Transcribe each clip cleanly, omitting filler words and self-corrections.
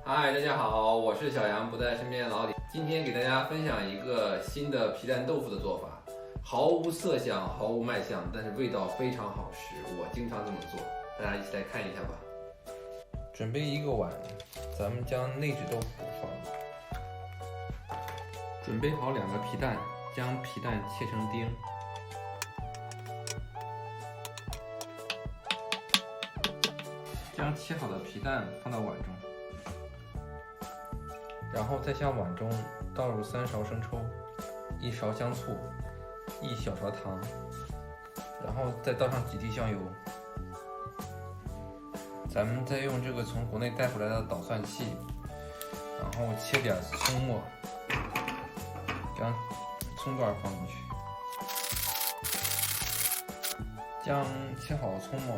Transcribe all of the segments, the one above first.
嗨，大家好，我是小杨，不在身边的老李。今天给大家分享一个新的皮蛋豆腐的做法，毫无色相，毫无卖相，但是味道非常好吃。我经常这么做，大家一起来看一下吧。准备一个碗，咱们将内酯豆腐放。准备好2个皮蛋，将皮蛋切成丁。将切好的皮蛋放到碗中，然后再向碗中倒入3勺生抽、1勺香醋、1小勺糖，然后再倒上几滴香油。咱们再用这个从国内带回来的捣蒜器，然后切点葱末，将葱段放进去，将切好的葱末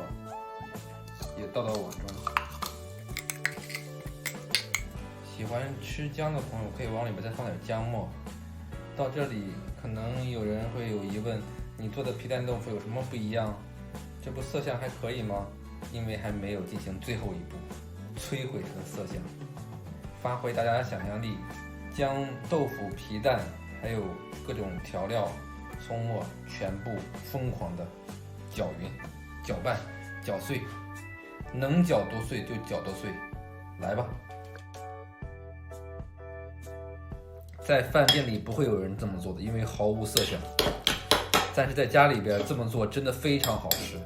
也倒到碗中。喜欢吃姜的朋友可以往里面再放点姜末。到这里可能有人会有疑问，你做的皮蛋豆腐有什么不一样？这不色相还可以吗？因为还没有进行最后一步，摧毁这个色相。发挥大家的想象力，将豆腐、皮蛋还有各种调料、葱末全部疯狂的搅匀、搅拌、搅碎。能搅多碎就搅多碎，来吧！在饭店里不会有人这么做的，因为毫无色相。但是在家里边这么做真的非常好吃。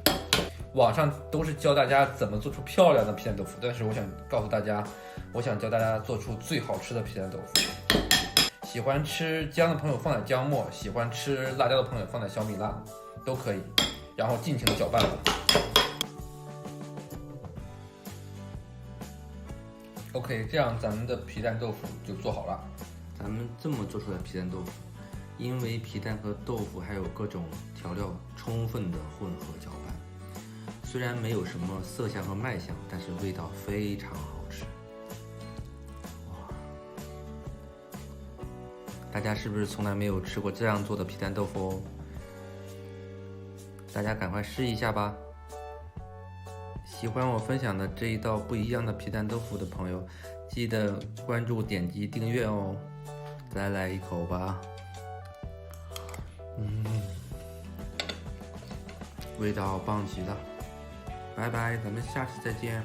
网上都是教大家怎么做出漂亮的皮蛋豆腐，但是我想告诉大家，我想教大家做出最好吃的皮蛋豆腐。喜欢吃姜的朋友放点姜末，喜欢吃辣椒的朋友放点小米辣，都可以。然后尽情的搅拌吧。OK， 这样咱们的皮蛋豆腐就做好了。咱们这么做出来的皮蛋豆腐，因为皮蛋和豆腐还有各种调料充分的混合搅拌，虽然没有什么色相和卖相，但是味道非常好吃。哇！大家是不是从来没有吃过这样做的皮蛋豆腐哦？大家赶快试一下吧。喜欢我分享的这一道不一样的皮蛋豆腐的朋友，记得关注、点击订阅哦。再来一口吧，味道棒极了。拜拜，咱们下次再见。